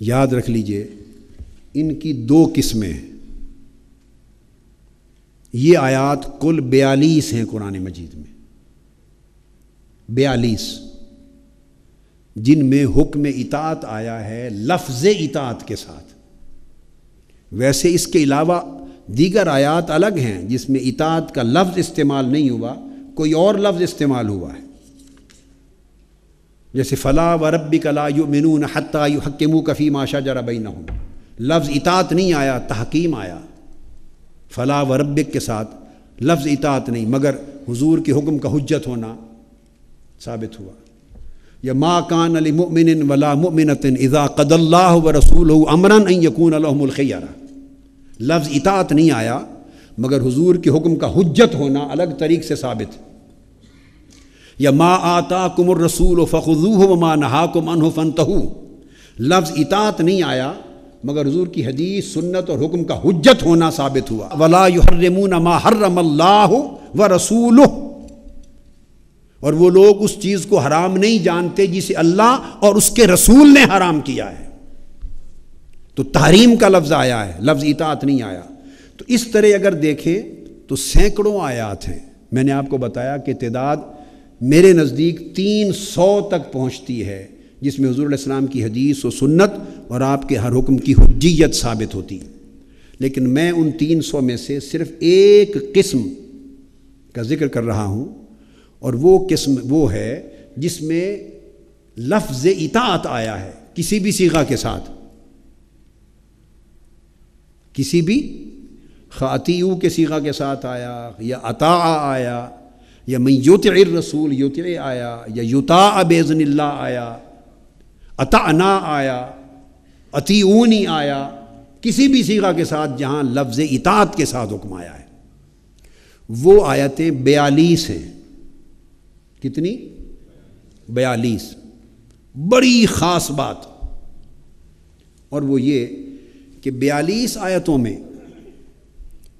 یاد رکھ لیجئے ان کی دو قسمیں ہیں. یہ آیات کل 42 ہیں قرآن مجید میں، 42 جن میں حکم اطاعت آیا ہے لفظ اطاعت کے ساتھ. ویسے اس کے علاوہ دیگر آیات الگ ہیں جس میں اطاعت کا لفظ استعمال نہیں ہوا، کوئی اور لفظ استعمال ہوا ہے. جیسے فلا وربک لا یؤمنون حتی یحکموک فیما شجر بینہم، لفظ اطاعت نہیں آیا، تحکیم آیا. فلا وربک کے ساتھ لفظ اطاعت نہیں، مگر حضور کے حکم کا حجت ہونا ثابت ہوا. یا ما کان لمؤمن ولا مؤمنۃ اذا قضى اللہ ورسولہ امرا ان یکون لهم الخیرہ، لفظ اطاعت نہیں آیا مگر حضور کے حکم کا حجت ہونا الگ طریق سے ثابت. یا ما آتاکم الرسول فخذوہ وما نہاکم عنہ فانتہوا، لفظ اطاعت نہیں آیا مگر حضور کی حدیث سنت اور حکم کا حجت ہونا ثابت ہوا. ولا یحرمون ما حرم اللہ ورسولہ، اور وہ لوگ اس چیز کو حرام نہیں جانتے جسے اللہ اور اس کے رسول نے حرام کیا ہے. تو تحریم کا لفظ آیا ہے، لفظ اطاعت نہیں آیا. تو اس طرح اگر دیکھیں تو سینکڑوں آیات ہیں. میں نے آپ کو بتایا کہ تعداد میرے نزدیک 300 تک پہنچتی ہے جس میں حضور علیہ السلام کی حدیث و سنت اور آپ کے ہر حکم کی حجیت ثابت ہوتی. لیکن میں ان 300 میں سے صرف ایک قسم کا ذکر کر رہا ہوں، اور وہ قسم وہ ہے جس میں لفظ اطاعت آیا ہے کسی بھی صیغہ کے ساتھ، کسی بھی اطیعوا کے صیغہ کے ساتھ آیا، یا اطاع آیا، یا من یطع الرسول یطع آیا، یا یطاع باذن اللہ آیا، اطعنا آیا، اطیعونی آیا، کسی بھی صیغہ کے ساتھ جہاں لفظ اطاعت کے ساتھ حکم آیا ہے. وہ آیتیں 42 ہیں. کتنی؟ 42. بڑی خاص بات، اور وہ یہ کہ 42 آیتوں میں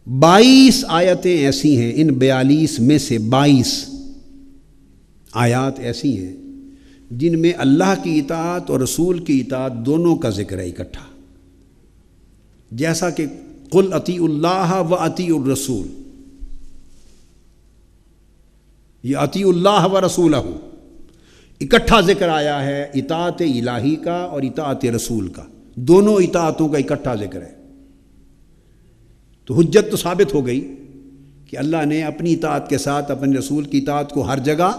22 آیتیں ایسی ہیں، ان 42 میں سے 22 آیات ایسی ہیں جن میں اللہ کی اطاعت اور رسول کی اطاعت دونوں کا ذکر ہے اکٹھا. جیسا کہ قل اطیعوا اللہ و اطیعوا الرسول، یہ اطیعوا اللہ و رسولہ اکٹھا ذکر آیا ہے، اطاعت الہی کا اور اطاعت رسول کا، دونوں اطاعتوں کا اکٹھا ذکر ہے. تو حجت تو ثابت ہو گئی کہ اللہ نے اپنی اطاعت کے ساتھ اپنے رسول کی اطاعت کو ہر جگہ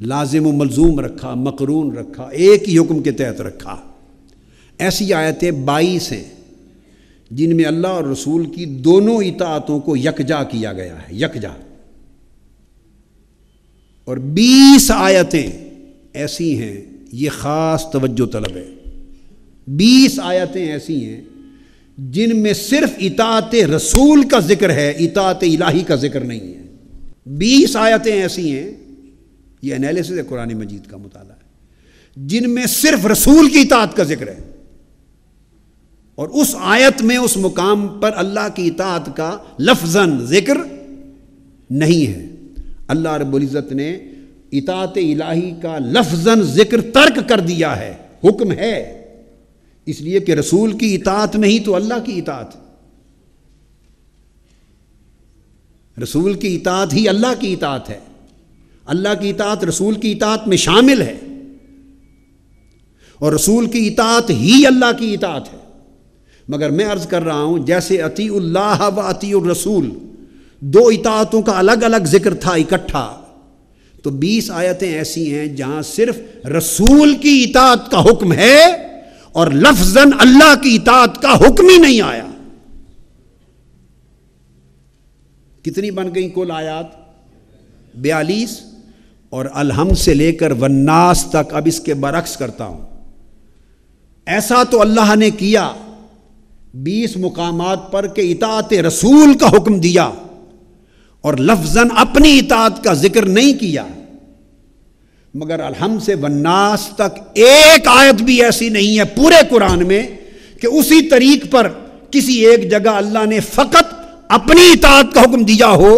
لازم و ملزوم رکھا، مقرون رکھا، ایک ہی حکم کے تحت رکھا. ایسی آیتیں 22 ہیں جن میں اللہ اور رسول کی دونوں اطاعتوں کو یکجا کیا گیا ہے، یکجا. اور 20 آیتیں ایسی ہیں، یہ خاص توجہ طلب ہے، 20 آیتیں ایسی ہیں جن میں صرف اطاعت رسول کا ذکر ہے، اطاعت الہی کا ذکر نہیں ہے. 20 آیتیں ایسی ہیں، یہ انالیسس ہے قرآن مجید کا مطالعہ ہے، جن میں صرف رسول کی اطاعت کا ذکر ہے، اور اس آیت میں اس مقام پر اللہ کی اطاعت کا لفظاً ذکر نہیں ہے. اللہ رب العزت نے اطاعت الہی کا لفظاً ذکر ترک کر دیا ہے، حکم ہے، اس لیے کہ رسول کی اطاعت نہیں تو اللہ کی اطاعت، رسول کی اطاعت ہی اللہ کی اطاعت ہے، اللہ کی اطاعت رسول کی اطاعت میں شامل ہے، اور رسول کی اطاعت ہی اللہ کی اطاعت ہے. مگر میں عرض کر رہا ہوں جیسے اطیعوا اللہ و اطیعوا الرسول دو اطاعتوں کا الگ الگ ذکر تھا اکٹھا، تو 20 آیتیں ایسی ہیں جہاں صرف رسول کی اطاعت کا حکم ہے اور لفظاً اللہ کی اطاعت کا حکم ہی نہیں آیا. کتنی بن گئیں کل آیات؟ 42. اور الحمد سے لے کر والناس تک اب اس کے برعکس کرتا ہوں. ایسا تو اللہ نے کیا 20 مقامات پر کہ اطاعت رسول کا حکم دیا اور لفظاً اپنی اطاعت کا ذکر نہیں کیا، مگر الحمد سے والناس تک ایک آیت بھی ایسی نہیں ہے پورے قرآن میں کہ اسی طریق پر کسی ایک جگہ اللہ نے فقط اپنی اطاعت کا حکم دیا ہو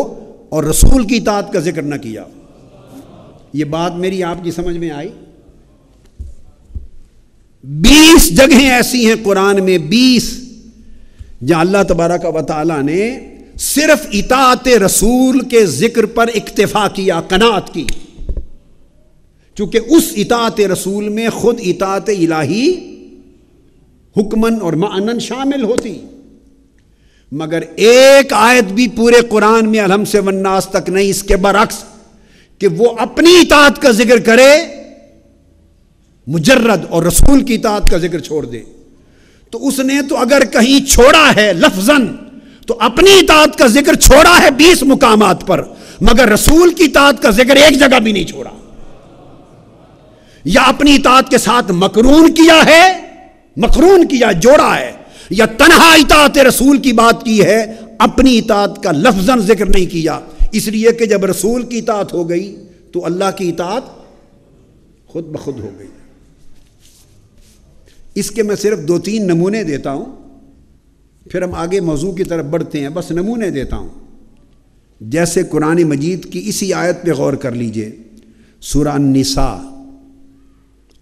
اور رسول کی اطاعت کا ذکر نہ کیا. یہ بات میری آپ کی سمجھ میں آئی؟ 20 جگہیں ایسی ہیں قرآن میں، 20 جہاں اللہ تبارک و تعالیٰ نے صرف اطاعت رسول کے ذکر پر اکتفا کیا، قناعت کی، چونکہ اس اطاعت رسول میں خود اطاعت الہی حکمن اور معنن شامل ہوتی۔ مگر ایک آیت بھی پورے قرآن میں الحم سے والناس تک نہیں، اس کے برعکس کہ وہ اپنی اطاعت کا ذکر کرے مجرد اور رسول کی اطاعت کا ذکر چھوڑ دے، تو اس نے تو اگر کہیں چھوڑا ہے لفظاً تو اپنی اطاعت کا ذکر چھوڑا ہے 20 مقامات پر، مگر رسول کی اطاعت کا ذکر ایک جگہ بھی نہیں چھوڑا، یا اپنی اطاعت کے ساتھ مقرون کیا ہے، مقرون کیا، جوڑا ہے، یا تنہا اطاعت رسول کی بات کی ہے، اپنی اطاعت کا لفظاً ذکر نہیں کیا، اس لیے کہ جب رسول کی اطاعت ہو گئی تو اللہ کی اطاعت خود بخود ہو گئی۔ اس کے میں صرف 2-3 نمونے دیتا ہوں، پھر ہم آگے موضوع کی طرف بڑھتے ہیں، بس نمونے دیتا ہوں۔ جیسے قرآن مجید کی اسی آیت پہ غور کر لیجئے، سورہ النساء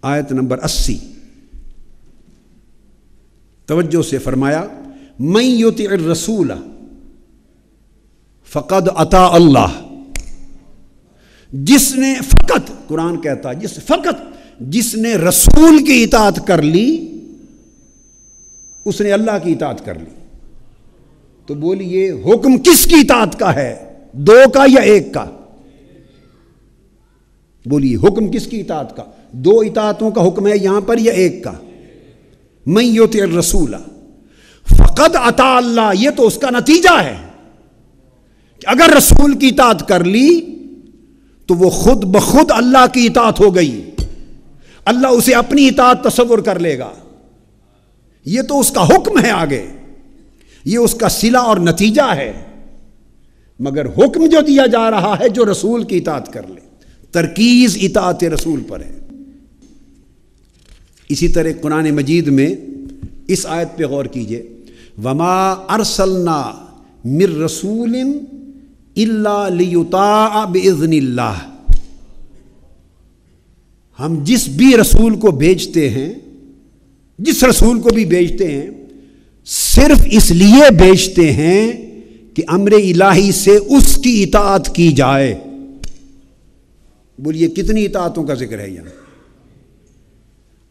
آیت نمبر 80، توجہ سے فرمایا من یطع الرسول فقد اطاع اللہ، جس نے فقط، قرآن کہتا ہے جس نے رسول کی اطاعت کر لی اس نے اللہ کی اطاعت کر لی۔ تو بولیے حکم کس کی اطاعت کا ہے، 2 کا یا 1 کا؟ بولیے حکم کس کی اطاعت کا؟ 2 اطاعتوں کا حکم ہے یہاں پر یا 1 کا؟ من یطع الرسول فقد اطاع اللہ، یہ تو اس کا نتیجہ ہے کہ اگر رسول کی اطاعت کر لی تو وہ خود بخود اللہ کی اطاعت ہو گئی، اللہ اسے اپنی اطاعت تصور کر لے گا، یہ تو اس کا حکم ہے، آگے یہ اس کا صلہ اور نتیجہ ہے، مگر حکم جو دیا جا رہا ہے جو رسول کی اطاعت کر لے، ترکیز اطاعت رسول پر ہے۔ اسی طرح قرآن مجید میں اس آیت پہ غور کیجئے، وما ارسلنا من رسول الا لیطاع باذن اللہ، ہم جس بھی رسول کو بھیجتے ہیں، جس رسول کو بھی بھیجتے ہیں، صرف اس لیے بھیجتے ہیں کہ امر الہی سے اس کی اطاعت کی جائے۔ بولیے کتنی اطاعتوں کا ذکر ہے یہاں؟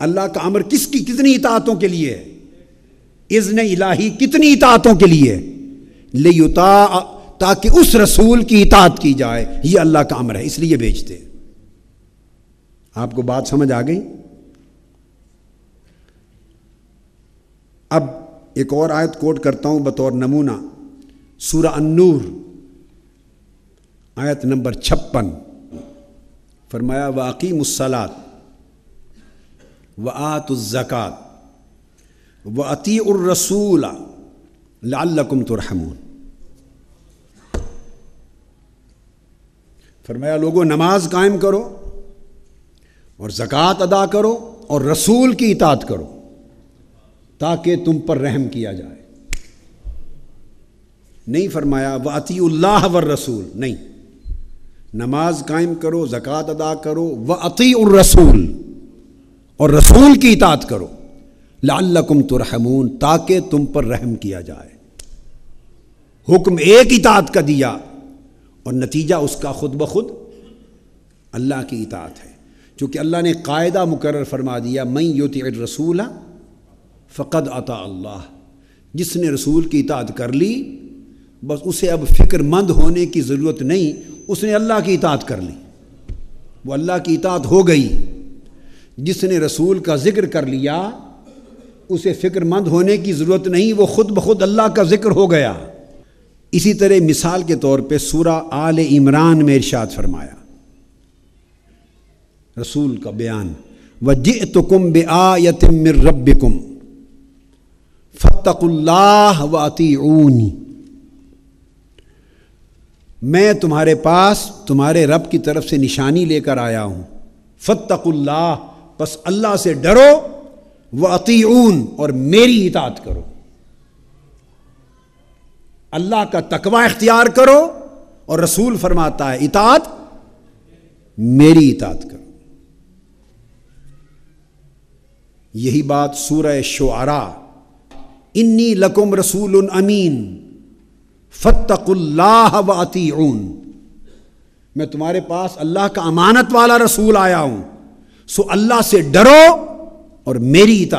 اللہ کا امر کتنی اطاعتوں کے لیے ہے؟ اذن الہی کتنی اطاعتوں کے لیے؟ لیطاع، تاکہ اس رسول کی اطاعت کی جائے، یہ اللہ کا امر ہے، اس لیے بھیجتے ہیں۔ آپ کو بات سمجھ آ گئی؟ اب ایک اور آیت کوٹ کرتا ہوں بطور نمونہ، سورہ النور آیت نمبر 56، فرمایا وَأَقِیمُوا الصَّلَاةَ وَآتُوا الزَّکَاةَ وَأَطِیعُوا الرَّسُولَ لَعَلَّکُمْ تُرْحَمُونَ۔ فرمایا لوگوں نماز قائم کرو اور زکوٰۃ ادا کرو اور رسول کی اطاعت کرو تاکہ تم پر رحم کیا جائے۔ نہیں فرمایا وَأَطِیعُوا اللَّهَ وَالرَّسُولَ، نہیں، نماز قائم کرو، زکوٰۃ ادا کرو، وَأَطِیعُوا الرَّسُولَ، اور رسول کی اطاعت کرو، لعلکم ترحمون، تاکہ تم پر رحم کیا جائے۔ حکم ایک اطاعت کا دیا اور نتیجہ اس کا خود بخود اللہ کی اطاعت ہے، چونکہ اللہ نے قاعدہ مقرر فرما دیا من یطع الرسول فقد اطاع اللہ، جس نے رسول کی اطاعت کر لی بس اسے اب فکر مند ہونے کی ضرورت نہیں، اس نے اللہ کی اطاعت کر لی، وہ اللہ کی اطاعت ہو گئی۔ جس نے رسول کا ذکر کر لیا اسے فکر مند ہونے کی ضرورت نہیں، وہ خود بخود اللہ کا ذکر ہو گیا۔ اسی طرح مثال کے طور پہ سورہ آل عمران میں ارشاد فرمایا، رسول کا بیان، وَجِئْتُكُمْ بِآیَةٍ مِّن رَبِّكُمْ فَاتَّقُوا اللَّهَ وَأَطِیعُونِ، میں تمہارے پاس تمہارے رب کی طرف سے نشانی لے کر آیا ہوں، فَاتَّقُوا اللَّهَ، پس اللہ سے ڈرو، وَأَطِیعُونِ، اور میری اطاعت کرو، اللہ کا تقوی اختیار کرو، اور رسول فرماتا ہے اطاعت میری اطاعت کرو۔ یہی بات سورہ شعراء، انی لکم رسول امین فاتقوا اللہ واطیعون، میں تمہارے پاس اللہ کا امانت والا رسول آیا ہوں، سو اللہ سے ڈرو اور میری اطاعت